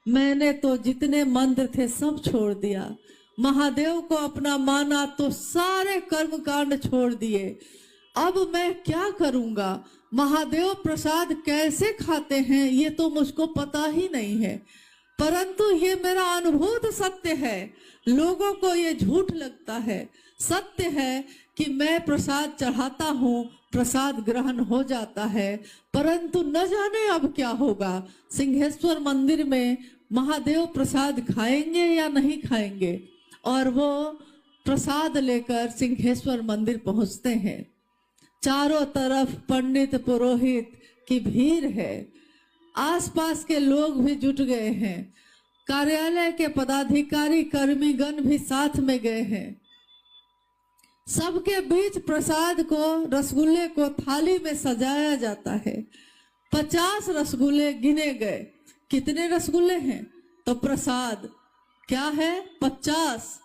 मैंने तो जितने मंत्र थे सब छोड़ दिया। महादेव को अपना माना तो सारे कर्म कांड छोड़ दिए। अब मैं क्या करूंगा? महादेव प्रसाद कैसे खाते हैं ये तो मुझको पता ही नहीं है, परंतु ये मेरा अनुभूत सत्य है। लोगों को ये झूठ लगता है। सत्य है कि मैं प्रसाद चढ़ाता हूँ, प्रसाद ग्रहण हो जाता है, परंतु न जाने अब क्या होगा। सिंहेश्वर मंदिर में महादेव प्रसाद खाएंगे या नहीं खाएंगे, और वो प्रसाद लेकर सिंहेश्वर मंदिर पहुंचते हैं। चारों तरफ पंडित पुरोहित की भीड़ है, आसपास के लोग भी जुट गए हैं, कार्यालय के पदाधिकारी कर्मीगण भी साथ में गए हैं। सबके बीच प्रसाद को, रसगुल्ले को थाली में सजाया जाता है। 50 रसगुल्ले गिने गए। कितने रसगुल्ले हैं? तो प्रसाद क्या है? 50।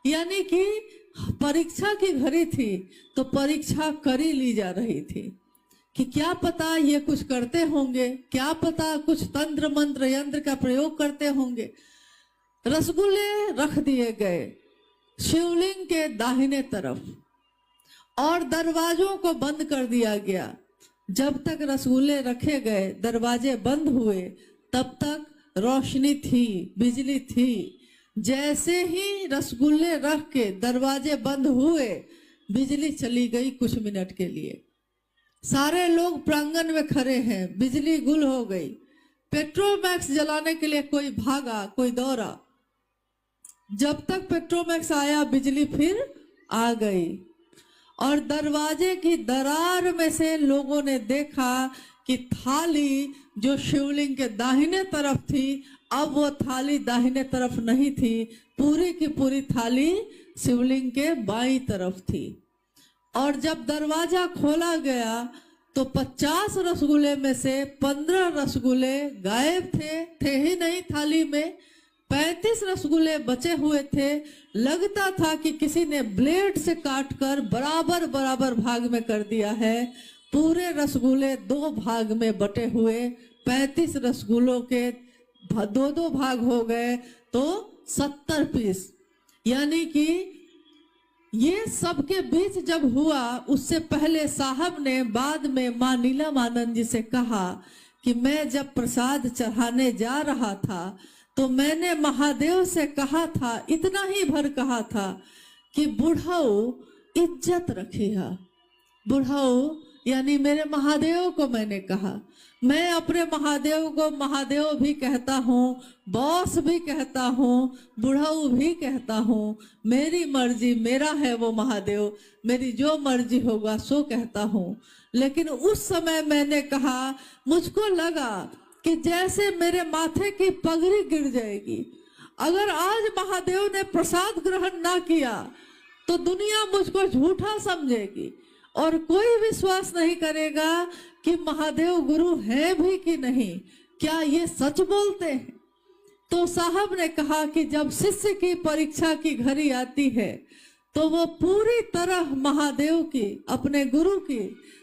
यानी कि परीक्षा की घड़ी थी तो परीक्षा करी ली जा रही थी कि क्या पता ये कुछ करते होंगे, क्या पता कुछ तंत्र मंत्र यंत्र का प्रयोग करते होंगे। रसगुल्ले रख दिए गए शिवलिंग के दाहिने तरफ और दरवाजों को बंद कर दिया गया। जब तक रसगुल्ले रखे गए, दरवाजे बंद हुए, तब तक रोशनी थी, बिजली थी। जैसे ही रसगुल्ले रख के दरवाजे बंद हुए, बिजली चली गई कुछ मिनट के लिए। सारे लोग प्रांगण में खड़े हैं, बिजली गुल हो गई। पेट्रोमैक्स जलाने के लिए कोई भागा, कोई दौड़ा। जब तक पेट्रोमैक्स आया, बिजली फिर आ गई और दरवाजे की दरार में से लोगों ने देखा कि थाली जो शिवलिंग के दाहिने तरफ थी, अब वो थाली दाहिने तरफ नहीं थी, पूरी की पूरी थाली शिवलिंग के बाईं तरफ थी। और जब दरवाजा खोला गया तो 50 रसगुल्ले में से 15 रसगुल्ले गायब थे ही नहीं थाली में। 35 रसगुल्ले बचे हुए थे। लगता था कि किसी ने ब्लेड से काटकर बराबर बराबर भाग में कर दिया है। पूरे रसगुल्ले 2 भाग में बटे हुए 35 रसगुल्लों के 2-2 भाग हो गए तो 70 पीस। यानी कि ये सबके बीच जब हुआ, उससे पहले साहब ने बाद में मां नीलमानंद जी से कहा कि मैं जब प्रसाद चढ़ाने जा रहा था तो मैंने महादेव से कहा था, इतना ही भर कहा था कि बुढ़ाऊ इज्जत रखिएगा। बुढ़ाऊ यानी मेरे महादेव को मैंने कहा। मैं अपने महादेव को महादेव भी कहता हूँ, बॉस भी कहता हूँ, बुढ़ाऊ भी कहता हूँ। मेरी मर्जी, मेरा है वो महादेव, मेरी जो मर्जी होगा सो कहता हूँ। लेकिन उस समय मैंने कहा, मुझको लगा कि जैसे मेरे माथे की पगड़ी गिर जाएगी। अगर आज महादेव ने प्रसाद ग्रहण ना किया तो दुनिया मुझको झूठा समझेगी और कोई विश्वास नहीं करेगा कि महादेव गुरु है भी कि नहीं, क्या ये सच बोलते हैं। तो साहब ने कहा कि जब शिष्य की परीक्षा की घड़ी आती है तो वो पूरी तरह महादेव की, अपने गुरु की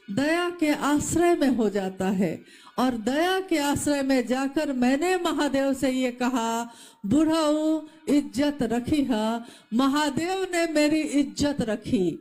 दया के आश्रय में हो जाता है। और दया के आश्रय में जाकर मैंने महादेव से ये कहा, बुढ़ाऊ इज्जत रखी है। महादेव ने मेरी इज्जत रखी,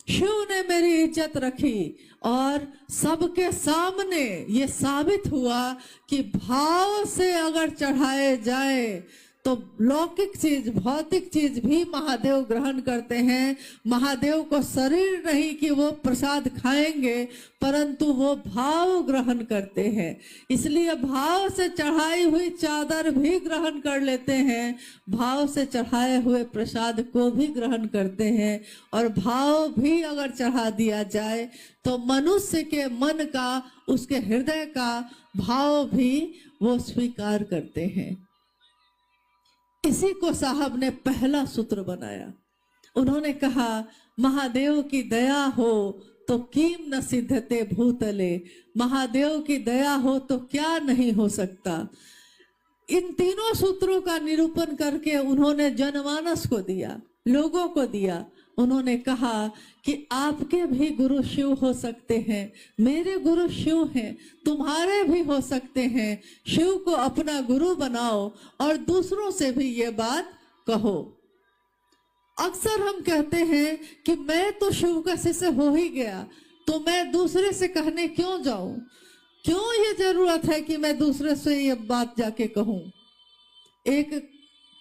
शिव ने मेरी इज्जत रखी और सबके सामने ये साबित हुआ कि भाव से अगर चढ़ाए जाए तो लौकिक चीज, भौतिक चीज भी महादेव ग्रहण करते हैं। महादेव को शरीर नहीं कि वो प्रसाद खाएंगे, परंतु वो भाव ग्रहण करते हैं। इसलिए भाव से चढ़ाई हुई चादर भी ग्रहण कर लेते हैं, भाव से चढ़ाए हुए प्रसाद को भी ग्रहण करते हैं। और भाव भी अगर चढ़ा दिया जाए तो मनुष्य के मन का, उसके हृदय का भाव भी वो स्वीकार करते हैं। इसी को साहब ने पहला सूत्र बनाया। उन्होंने कहा, महादेव की दया हो तो किम न सिद्धते भूतले। महादेव की दया हो तो क्या नहीं हो सकता। इन तीनों सूत्रों का निरूपण करके उन्होंने जनमानस को दिया, लोगों को दिया। उन्होंने कहा कि आपके भी गुरु शिव हो सकते हैं, मेरे गुरु शिव हैं, तुम्हारे भी हो सकते हैं। शिव को अपना गुरु बनाओ और दूसरों से भी ये बात कहो। अक्सर हम कहते हैं कि मैं तो शिव का शिष्य हो ही गया, तो मैं दूसरे से कहने क्यों जाऊं, क्यों ये जरूरत है कि मैं दूसरे से ये बात जाके कहूं। एक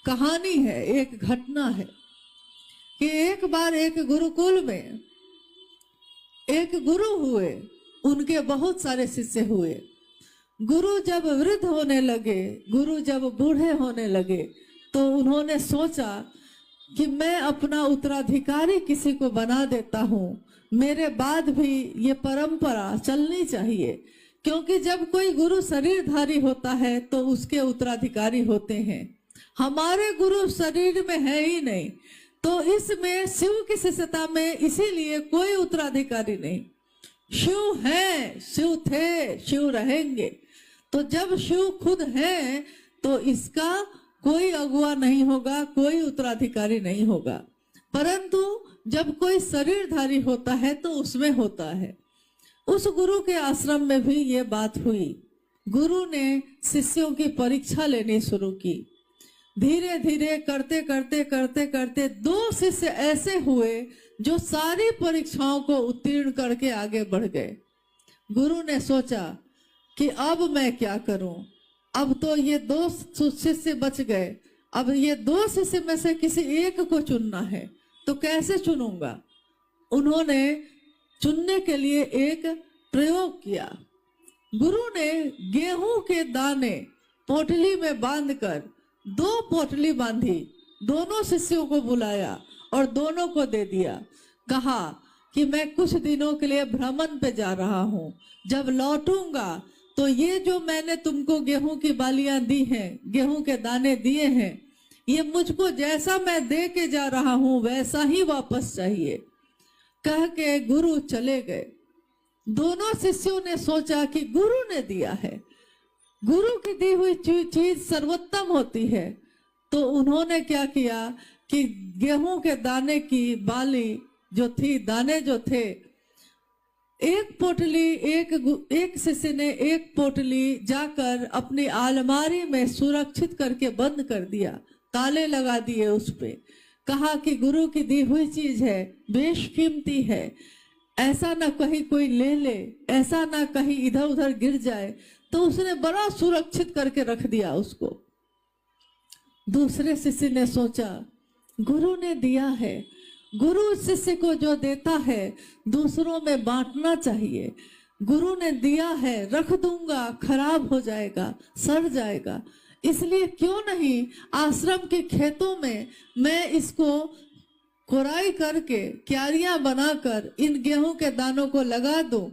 कहानी है, एक घटना है कि एक बार एक गुरुकुल में एक गुरु हुए, उनके बहुत सारे शिष्य हुए। गुरु जब वृद्ध होने लगे, गुरु जब बूढ़े होने लगे, तो उन्होंने सोचा कि मैं अपना उत्तराधिकारी किसी को बना देता हूँ, मेरे बाद भी ये परंपरा चलनी चाहिए, क्योंकि जब कोई गुरु शरीरधारी होता है तो उसके उत्तराधिकारी होते हैं। हमारे गुरु शरीर में है ही नहीं, तो इसमें शिव की शिष्यता में इसीलिए कोई उत्तराधिकारी नहीं। शिव है, शिव थे, शिव रहेंगे। तो जब शिव खुद है तो इसका कोई अगुआ नहीं होगा, कोई उत्तराधिकारी नहीं होगा। परंतु जब कोई शरीरधारी होता है तो उसमें होता है। उस गुरु के आश्रम में भी ये बात हुई। गुरु ने शिष्यों की परीक्षा लेनी शुरू की। धीरे धीरे करते करते करते करते 2 शिष्य ऐसे हुए जो सारी परीक्षाओं को उत्तीर्ण करके आगे बढ़ गए। गुरु ने सोचा कि अब मैं क्या करूं, अब तो ये 2 शिष्य बच गए, अब ये 2 शिष्य में से किसी एक को चुनना है, तो कैसे चुनूंगा। उन्होंने चुनने के लिए एक प्रयोग किया। गुरु ने गेहूं के दाने पोटली में बांधकर 2 पोटली बांधी, दोनों शिष्यों को बुलाया और दोनों को दे दिया। कहा कि मैं कुछ दिनों के लिए भ्रमण पे जा रहा हूँ, जब लौटूंगा तो ये जो मैंने तुमको गेहूं की बालियां दी हैं, गेहूं के दाने दिए हैं, ये मुझको जैसा मैं दे के जा रहा हूँ वैसा ही वापस चाहिए। कह के गुरु चले गए। दोनों शिष्यों ने सोचा कि गुरु ने दिया है, गुरु की दी हुई चीज सर्वोत्तम होती है। तो उन्होंने क्या किया कि गेहूं के दाने की बाली जो थी, दाने जो थे, एक पोटली, एक शिष्य ने एक पोटली जाकर अपनी अलमारी में सुरक्षित करके बंद कर दिया, ताले लगा दिए उस पे। कहा कि गुरु की दी हुई चीज है, बेशकीमती है, ऐसा ना कहीं कोई ले ले, ऐसा ना कहीं इधर उधर गिर जाए। तो उसने बड़ा सुरक्षित करके रख दिया उसको। दूसरे शिष्य ने सोचा गुरु ने दिया है, गुरु शिष्य को जो देता है दूसरों में बांटना चाहिए। गुरु ने दिया है, रख दूंगा, खराब हो जाएगा, सड़ जाएगा, इसलिए क्यों नहीं आश्रम के खेतों में मैं इसको कोराई करके क्यारियां बनाकर इन गेहूं के दानों को लगा दूं।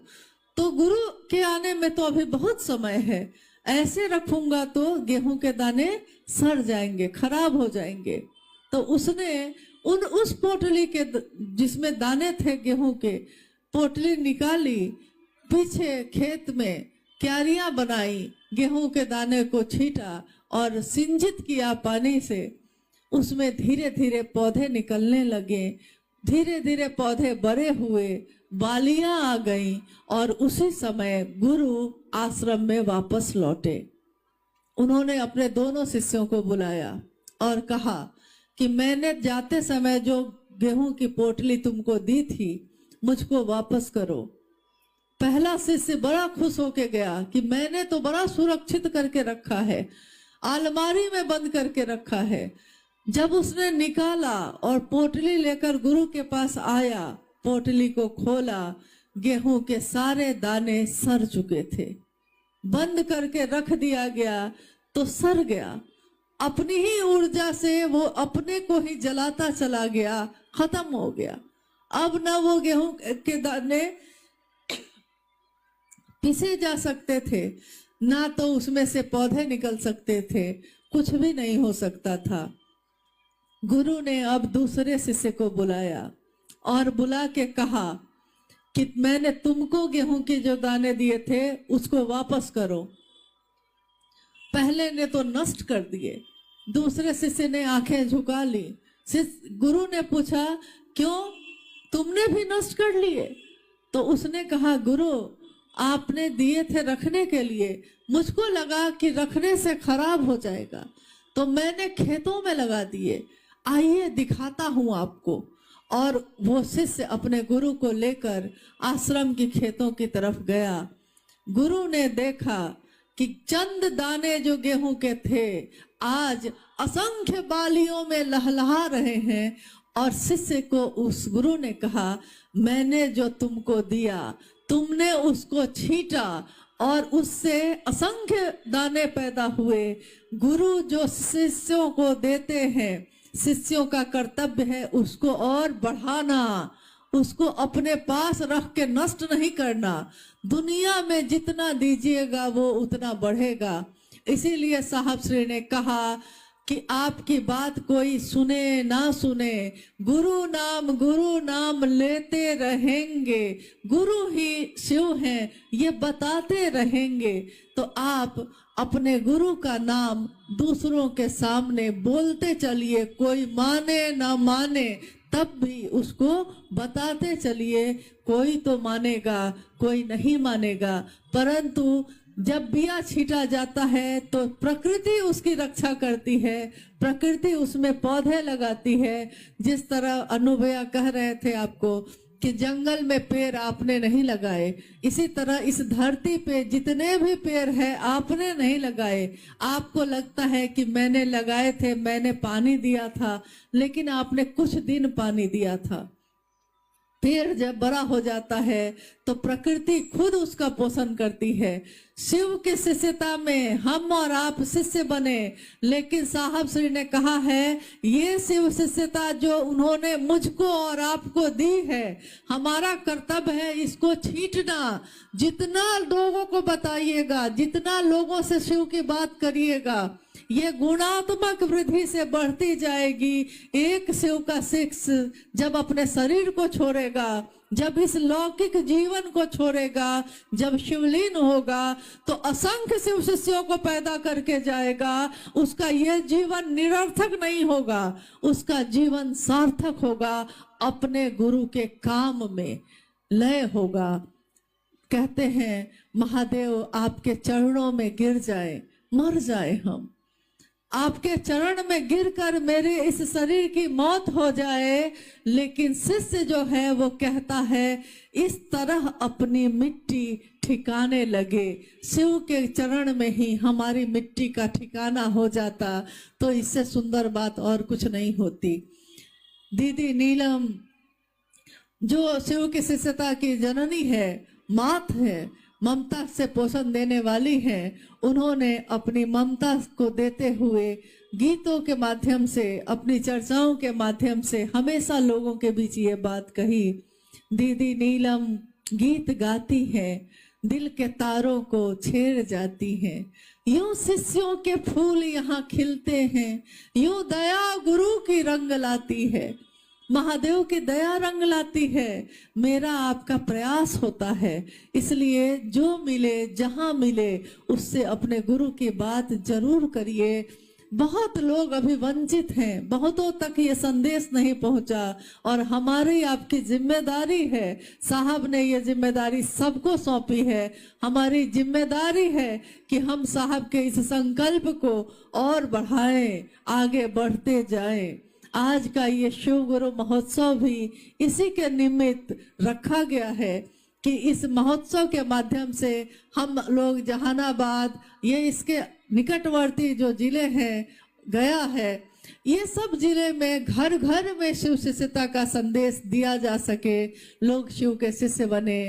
तो गुरु के आने में तो अभी बहुत समय है, ऐसे रखूंगा तो गेहूं के दाने सड़ जाएंगे, खराब हो जाएंगे। तो उसने उस पोटली के जिसमें दाने थे गेहूं के, पोटली निकाली, पीछे खेत में क्यारियां बनाई, गेहूं के दाने को छीटा और सिंचित किया पानी से। उसमें धीरे धीरे पौधे निकलने लगे, धीरे धीरे पौधे बड़े हुए, बालियां आ गईं और उसी समय गुरु आश्रम में वापस लौटे। उन्होंने अपने दोनों शिष्यों को बुलाया और कहा कि मैंने जाते समय जो गेहूं की पोटली तुमको दी थी मुझको वापस करो। पहला शिष्य बड़ा खुश होके गया कि मैंने तो बड़ा सुरक्षित करके रखा है, अलमारी में बंद करके रखा है। जब उसने निकाला और पोटली लेकर गुरु के पास आया, पोटली को खोला, गेहूं के सारे दाने सड़ चुके थे। बंद करके रख दिया गया तो सड़ गया। अपनी ही ऊर्जा से वो अपने को ही जलाता चला गया, खत्म हो गया। अब ना वो गेहूं के दाने पीसे जा सकते थे, ना तो उसमें से पौधे निकल सकते थे, कुछ भी नहीं हो सकता था। गुरु ने अब दूसरे शिष्य को बुलाया और बुला के कहा कि मैंने तुमको गेहूं के जो दाने दिए थे उसको वापस करो। पहले ने तो नष्ट कर दिए, दूसरे शिष्य ने आंखें झुका ली। गुरु ने पूछा क्यों? तुमने भी नष्ट कर लिए। तो उसने कहा, गुरु आपने दिए थे रखने के लिए, मुझको लगा कि रखने से खराब हो जाएगा, तो मैंने खेतों में लगा दिए। आइए दिखाता हूं आपको। और वो शिष्य अपने गुरु को लेकर आश्रम की खेतों की तरफ गया। गुरु ने देखा कि चंद दाने जो गेहूं के थे आज असंख्य बालियों में लहलहा रहे हैं। और शिष्य को उस गुरु ने कहा, मैंने जो तुमको दिया तुमने उसको छीटा और उससे असंख्य दाने पैदा हुए। गुरु जो शिष्यों को देते हैं, शिष्यों का कर्तव्य है उसको और बढ़ाना, उसको अपने पास रख के नष्ट नहीं करना। दुनिया में जितना दीजिएगा वो उतना बढ़ेगा। इसीलिए साहब श्री ने कहा कि आपकी बात कोई सुने ना सुने, गुरु नाम लेते रहेंगे, गुरु ही शिव हैं ये बताते रहेंगे। तो आप अपने गुरु का नाम दूसरों के सामने बोलते चलिए, कोई माने ना माने तब भी उसको बताते चलिए। कोई तो मानेगा, कोई नहीं मानेगा, परंतु जब बिया छीटा जाता है तो प्रकृति उसकी रक्षा करती है, प्रकृति उसमें पौधे लगाती है। जिस तरह अनुभया कह रहे थे आपको कि जंगल में पेड़ आपने नहीं लगाए, इसी तरह इस धरती पे जितने भी पेड़ हैं आपने नहीं लगाए। आपको लगता है कि मैंने लगाए थे, मैंने पानी दिया था, लेकिन आपने कुछ दिन पानी दिया था। पेड़ जब बड़ा हो जाता है तो प्रकृति खुद उसका पोषण करती है। शिव के शिष्यता में हम और आप शिष्य बने, लेकिन साहब श्री ने कहा है ये शिव शिष्यता जो उन्होंने मुझको और आपको दी है, हमारा कर्तव्य है इसको छींटना। जितना लोगों को बताइएगा, जितना लोगों से शिव की बात करिएगा, ये गुणात्मक वृद्धि से बढ़ती जाएगी। एक शिव का शिष्य जब अपने शरीर को छोड़ेगा, जब इस लौकिक जीवन को छोड़ेगा, जब शिवलीन होगा तो असंख्य शिव शिष्यों को पैदा करके जाएगा। उसका यह जीवन निरर्थक नहीं होगा, उसका जीवन सार्थक होगा, अपने गुरु के काम में लय होगा। कहते हैं महादेव आपके चरणों में गिर जाए, मर जाए हम, आपके चरण में गिरकर मेरे इस शरीर की मौत हो जाए, लेकिन शिष्य जो है वो कहता है इस तरह अपनी मिट्टी ठिकाने लगे। शिव के चरण में ही हमारी मिट्टी का ठिकाना हो जाता तो इससे सुंदर बात और कुछ नहीं होती। दीदी नीलम जो शिव की शिष्यता की जननी है, मात है, ममता से पोषण देने वाली हैं, उन्होंने अपनी ममता को देते हुए गीतों के माध्यम से, अपनी चर्चाओं के माध्यम से हमेशा लोगों के बीच ये बात कही। दीदी नीलम गीत गाती है, दिल के तारों को छेड़ जाती है। यूं शिष्यों के फूल यहाँ खिलते हैं, यूं दया गुरु की रंग लाती है। महादेव की दया रंग लाती है। मेरा आपका प्रयास होता है, इसलिए जो मिले जहां मिले उससे अपने गुरु की बात जरूर करिए। बहुत लोग अभी वंचित हैं, बहुतों तक ये संदेश नहीं पहुंचा और हमारी आपकी जिम्मेदारी है। साहब ने ये जिम्मेदारी सबको सौंपी है। हमारी जिम्मेदारी है कि हम साहब के इस संकल्प को और बढ़ाएं, आगे बढ़ते जाएं। आज का ये शिव गुरु महोत्सव भी इसी के निमित्त रखा गया है कि इस महोत्सव के माध्यम से हम लोग जहानाबाद, ये इसके निकटवर्ती जो जिले हैं, गया है, ये सब जिले में घर घर में शिव शिष्यता का संदेश दिया जा सके, लोग शिव के शिष्य बने।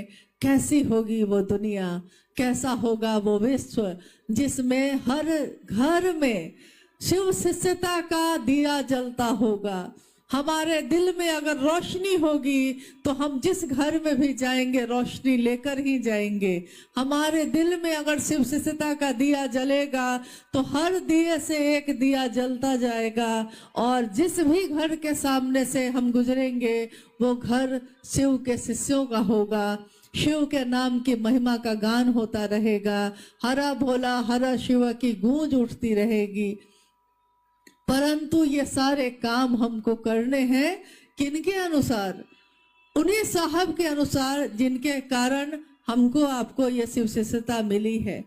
कैसी होगी वो दुनिया, कैसा होगा वो विश्व जिसमें हर घर में शिव शिष्यता का दिया जलता होगा। हमारे दिल में अगर रोशनी होगी तो हम जिस घर में भी जाएंगे रोशनी लेकर ही जाएंगे। हमारे दिल में अगर शिव शिष्यता का दिया जलेगा तो हर दिए से एक दिया जलता जाएगा और जिस भी घर के सामने से हम गुजरेंगे वो घर शिव के शिष्यों का होगा। शिव के नाम की महिमा का गान होता रहेगा, हरा भोला हरा शिव की गूंज उठती रहेगी। परंतु ये सारे काम हमको करने हैं किनके अनुसार? उन्हीं साहब के अनुसार जिनके कारण हमको आपको ये शिवशिष्यता मिली है।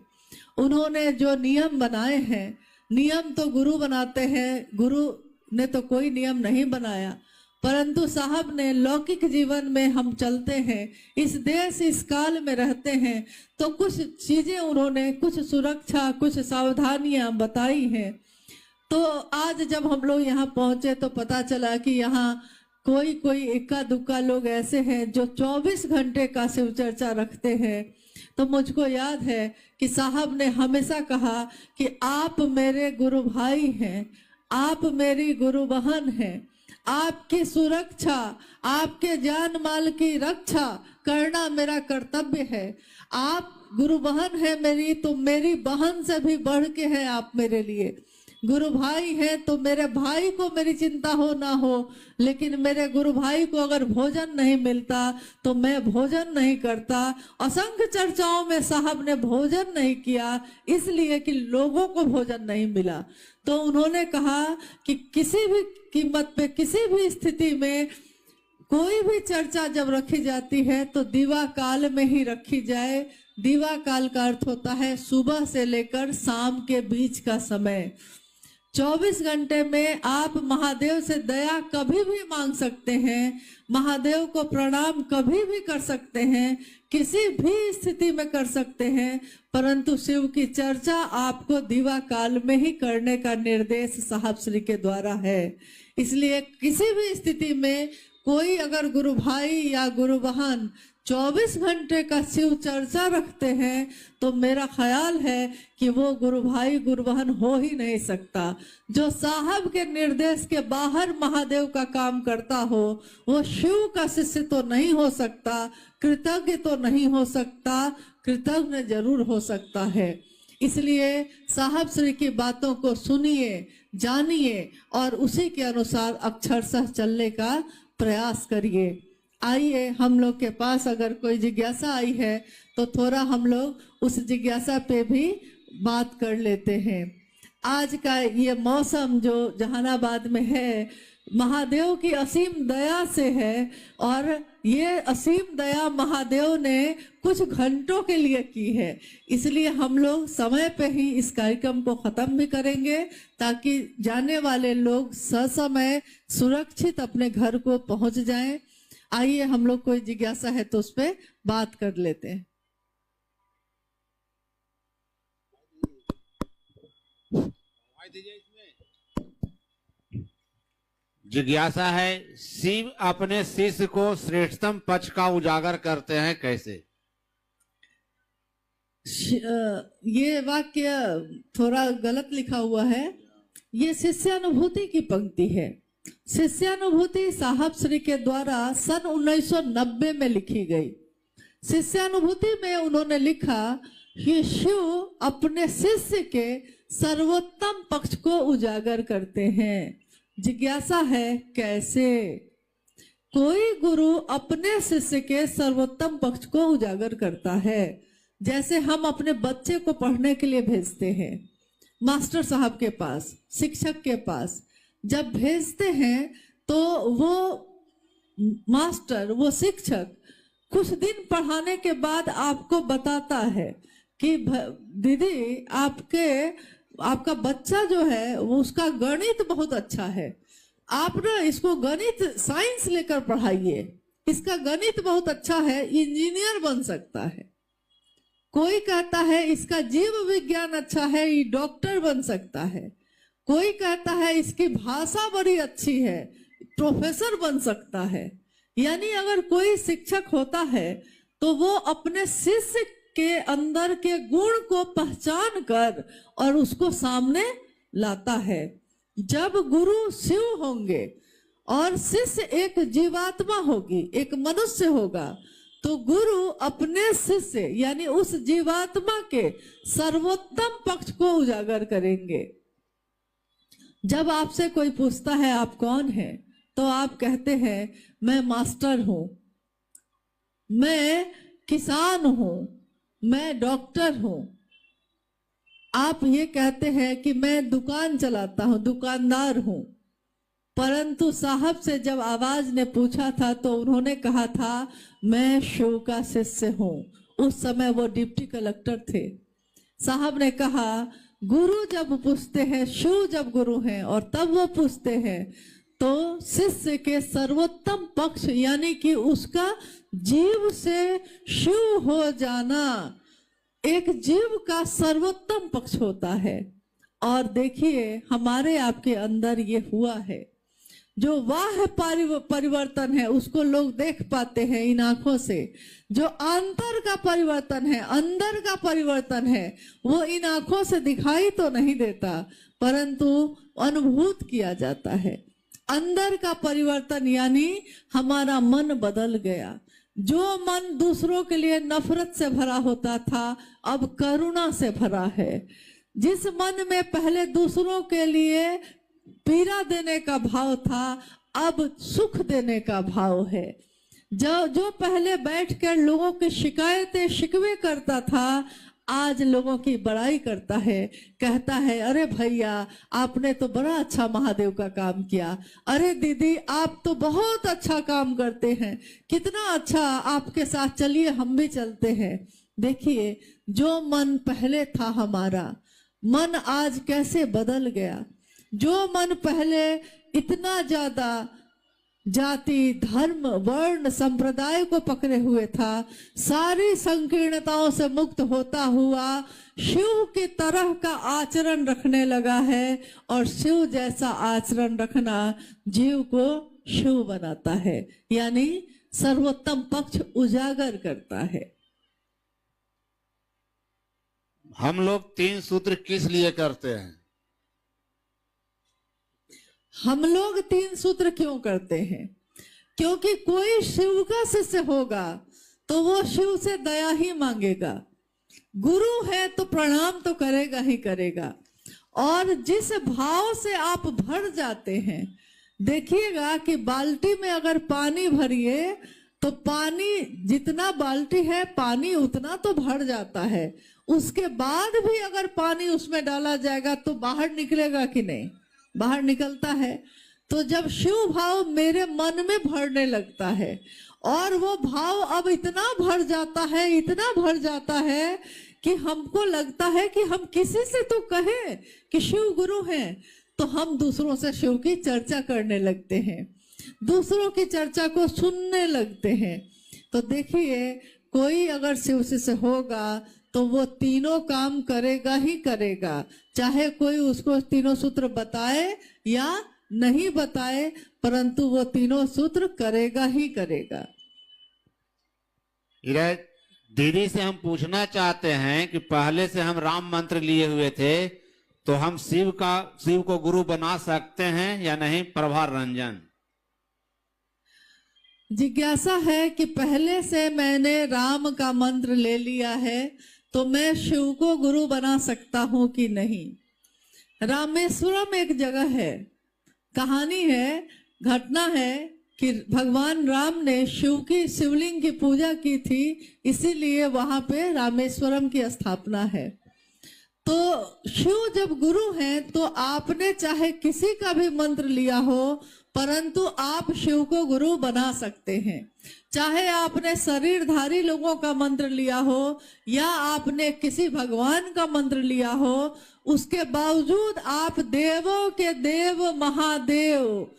उन्होंने जो नियम बनाए हैं, नियम तो गुरु बनाते हैं, गुरु ने तो कोई नियम नहीं बनाया, परंतु साहब ने लौकिक जीवन में हम चलते हैं, इस देश इस काल में रहते हैं, तो कुछ चीजें उन्होंने, कुछ सुरक्षा, कुछ सावधानियां बताई हैं। तो आज जब हम लोग यहाँ पहुंचे तो पता चला कि यहाँ कोई इक्का दुक्का लोग ऐसे हैं जो 24 घंटे का शिव चर्चा रखते हैं। तो मुझको याद है कि साहब ने हमेशा कहा कि आप मेरे गुरु भाई हैं, आप मेरी गुरु बहन हैं, आपकी सुरक्षा, आपके जान माल की रक्षा करना मेरा कर्तव्य है। आप गुरु बहन है मेरी, तो मेरी बहन से भी बढ़ के है आप मेरे लिए। गुरु भाई है तो मेरे भाई को मेरी चिंता हो ना हो, लेकिन मेरे गुरु भाई को अगर भोजन नहीं मिलता तो मैं भोजन नहीं करता। असंख्य चर्चाओं में साहब ने भोजन नहीं किया इसलिए कि लोगों को भोजन नहीं मिला। तो उन्होंने कहा कि किसी भी कीमत पे, किसी भी स्थिति में कोई भी चर्चा जब रखी जाती है तो दीवा काल में ही रखी जाए। दीवा काल का अर्थ होता है सुबह से लेकर शाम के बीच का समय। 24 घंटे में आप महादेव से दया कभी भी मांग सकते हैं, महादेव को प्रणाम कभी भी कर सकते हैं, किसी भी स्थिति में कर सकते हैं, परंतु शिव की चर्चा आपको दीवा काल में ही करने का निर्देश साहब श्री के द्वारा है। इसलिए किसी भी स्थिति में कोई अगर गुरु भाई या गुरु बहन 24 घंटे का शिव चर्चा रखते हैं तो मेरा ख्याल है कि वो गुरु भाई गुरु बहन हो ही नहीं सकता। जो साहब के निर्देश के बाहर महादेव का काम करता हो वो शिव का शिष्य तो नहीं हो सकता, कृतज्ञ तो नहीं हो सकता, कृतज्ञ जरूर हो सकता है। इसलिए साहब श्री की बातों को सुनिए, जानिए और उसी के अनुसार अक्षरशः चलने का प्रयास करिए। आइए, हम लोग के पास अगर कोई जिज्ञासा आई है तो थोड़ा हम लोग उस जिज्ञासा पे भी बात कर लेते हैं। आज का ये मौसम जो जहानाबाद में है महादेव की असीम दया से है, और ये असीम दया महादेव ने कुछ घंटों के लिए की है। इसलिए हम लोग समय पे ही इस कार्यक्रम को खत्म भी करेंगे ताकि जाने वाले लोग ससमय सुरक्षित अपने घर को पहुंच जाएं। आइए, हम लोग कोई जिज्ञासा है तो उस पर बात कर लेते हैं। जिज्ञासा है, शिव अपने शिष्य को श्रेष्ठतम पक्ष का उजागर करते हैं कैसे? ये वाक्य थोड़ा गलत लिखा हुआ है। ये शिष्यानुभूति की पंक्ति है। शिष्यानुभूति साहब श्री के द्वारा सन 1990 में लिखी गई। शिष्यानुभूति में उन्होंने लिखा कि शिव अपने शिष्य के सर्वोत्तम पक्ष को उजागर करते हैं। जिज्ञासा है कैसे? कोई गुरु अपने शिष्य के सर्वोत्तम पक्ष को उजागर करता है। जैसे हम अपने बच्चे को पढ़ने के लिए भेजते हैं मास्टर साहब के पास, शिक्षक के पास, जब भेजते हैं तो वो मास्टर, वो शिक्षक कुछ दिन पढ़ाने के बाद आपको बताता है कि दीदी आपका बच्चा जो है वो उसका गणित बहुत अच्छा है, आप ना इसको गणित साइंस लेकर पढ़ाइए, इसका गणित बहुत अच्छा है, इंजीनियर बन सकता है। कोई कहता है इसका जीव विज्ञान अच्छा है, ये डॉक्टर बन सकता है। कोई कहता है इसकी भाषा बड़ी अच्छी है, प्रोफेसर बन सकता है। यानी अगर कोई शिक्षक होता है तो वो अपने शिष्य के अंदर के गुण को पहचान कर और उसको सामने लाता है। जब गुरु शिव होंगे और शिष्य एक जीवात्मा होगी, एक मनुष्य होगा, तो गुरु अपने शिष्य यानी उस जीवात्मा के सर्वोत्तम पक्ष को उजागर करेंगे। जब आपसे कोई पूछता है आप कौन हैं, तो आप कहते हैं मैं मास्टर हूं, मैं किसान हूं, मैं डॉक्टर हूं। आप ये कहते हैं कि मैं दुकान चलाता हूं, दुकानदार हूं। परंतु साहब से जब आवाज ने पूछा था तो उन्होंने कहा था मैं शिव का शिष्य हूँ। उस समय वो डिप्टी कलेक्टर थे। साहब ने कहा गुरु जब पूछते हैं, शिव जब गुरु हैं और तब वो पूछते हैं, तो शिष्य के सर्वोत्तम पक्ष यानी कि उसका जीव से शिव हो जाना एक जीव का सर्वोत्तम पक्ष होता है। और देखिए हमारे आपके अंदर ये हुआ है, जो वाह परिवर्तन है उसको लोग देख पाते हैं इन आंखों से। जो अंतर का परिवर्तन है, अंदर का परिवर्तन है, वो इन आंखों से दिखाई तो नहीं देता, परंतु अनुभूत किया जाता है। अंदर का परिवर्तन यानी हमारा मन बदल गया। जो मन दूसरों के लिए नफरत से भरा होता था अब करुणा से भरा है। जिस मन में पहले दूसरों के लिए पीड़ा देने का भाव था अब सुख देने का भाव है। जो पहले बैठकर लोगों की शिकायतें शिकवे करता था आज लोगों की बड़ाई करता है, कहता है अरे भैया आपने तो बड़ा अच्छा महादेव का काम किया, अरे दीदी आप तो बहुत अच्छा काम करते हैं, कितना अच्छा, आपके साथ चलिए हम भी चलते हैं। देखिए जो मन पहले था हमारा मन आज कैसे बदल गया। जो मन पहले इतना ज्यादा जाति धर्म वर्ण संप्रदाय को पकड़े हुए था, सारी संकीर्णताओं से मुक्त होता हुआ शिव की तरह का आचरण रखने लगा है। और शिव जैसा आचरण रखना जीव को शिव बनाता है, यानी सर्वोत्तम पक्ष उजागर करता है। हम लोग 3 सूत्र किस लिए करते हैं? हम लोग 3 सूत्र क्यों करते हैं? क्योंकि कोई शिव का शिष्य होगा तो वो शिव से दया ही मांगेगा। गुरु है तो प्रणाम तो करेगा ही करेगा। और जिस भाव से आप भर जाते हैं, देखिएगा कि बाल्टी में अगर पानी भरिए तो पानी जितना बाल्टी है पानी उतना तो भर जाता है, उसके बाद भी अगर पानी उसमें डाला जाएगा तो बाहर निकलेगा कि नहीं? बाहर निकलता है। तो जब शिव भाव मेरे मन में भरने लगता है और वो भाव अब इतना भर जाता है, इतना भर जाता है कि हमको लगता है कि हम किसी से तो कहें कि शिव गुरु हैं, तो हम दूसरों से शिव की चर्चा करने लगते हैं, दूसरों की चर्चा को सुनने लगते हैं। तो देखिए कोई अगर शिव से होगा तो वो तीनों काम करेगा ही करेगा, चाहे कोई उसको तीनों सूत्र बताए या नहीं बताए, परंतु वो तीनों सूत्र करेगा ही करेगा। दीदी से हम पूछना चाहते हैं कि पहले से हम राम मंत्र लिए हुए थे तो हम शिव को गुरु बना सकते हैं या नहीं? प्रभार रंजन जिज्ञासा है कि पहले से मैंने राम का मंत्र ले लिया है तो मैं शिव को गुरु बना सकता हूं कि नहीं। रामेश्वरम एक जगह है, कहानी है, घटना है कि भगवान राम ने शिव की शिवलिंग की पूजा की थी, इसीलिए वहां पे रामेश्वरम की स्थापना है। तो शिव जब गुरु हैं तो आपने चाहे किसी का भी मंत्र लिया हो, परंतु आप शिव को गुरु बना सकते हैं। चाहे आपने शरीरधारी लोगों का मंत्र लिया हो या आपने किसी भगवान का मंत्र लिया हो, उसके बावजूद आप देवों के देव महादेव,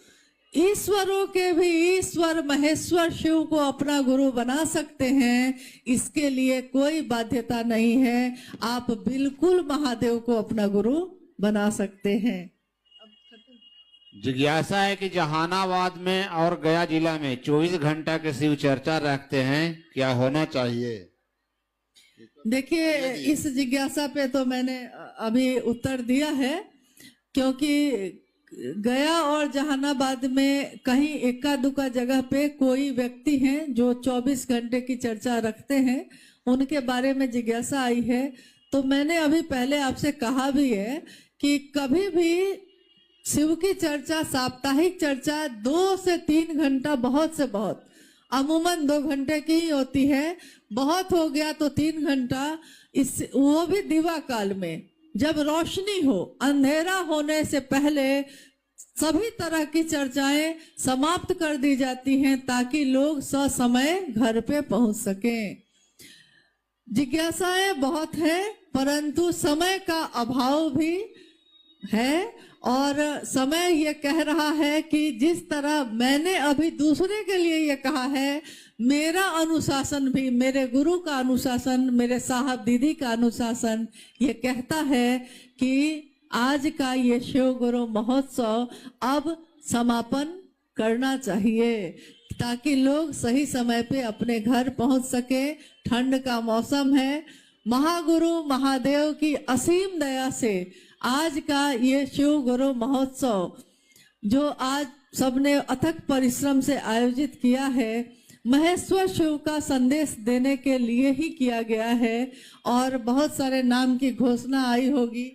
ईश्वरों के भी ईश्वर महेश्वर शिव को अपना गुरु बना सकते हैं। इसके लिए कोई बाध्यता नहीं है, आप बिल्कुल महादेव को अपना गुरु बना सकते हैं। जिज्ञासा है कि जहानाबाद में और गया जिला में 24 घंटा के शिव चर्चा रखते हैं, क्या होना चाहिए? देखिए इस जिज्ञासा पे तो मैंने अभी उत्तर दिया है, क्योंकि गया और जहानाबाद में कहीं इक्का दुक्का जगह पे कोई व्यक्ति हैं जो 24 घंटे की चर्चा रखते हैं, उनके बारे में जिज्ञासा आई है। तो मैंने अभी पहले आपसे कहा भी है कि कभी भी शिव की चर्चा, साप्ताहिक चर्चा 2 से 3 घंटा बहुत से बहुत, अमूमन 2 घंटे की ही होती है, बहुत हो गया तो 3 घंटा, इस वो भी दिवा काल में जब रोशनी हो, अंधेरा होने से पहले सभी तरह की चर्चाएं समाप्त कर दी जाती हैं ताकि लोग ससमय घर पे पहुंच सकें। जिज्ञासाएं बहुत है परंतु समय का अभाव भी है, और समय ये कह रहा है कि जिस तरह मैंने अभी दूसरे के लिए ये कहा है, मेरा अनुशासन भी, मेरे गुरु का अनुशासन, मेरे साहब दीदी का अनुशासन ये कहता है कि आज का ये शिव गुरु महोत्सव अब समापन करना चाहिए ताकि लोग सही समय पे अपने घर पहुंच सके। ठंड का मौसम है, महागुरु महादेव की असीम दया से आज का ये शिव गुरु महोत्सव जो आज सबने अथक परिश्रम से आयोजित किया है, महेश्वर शिव का संदेश देने के लिए ही किया गया है। और बहुत सारे नाम की घोषणा आई होगी।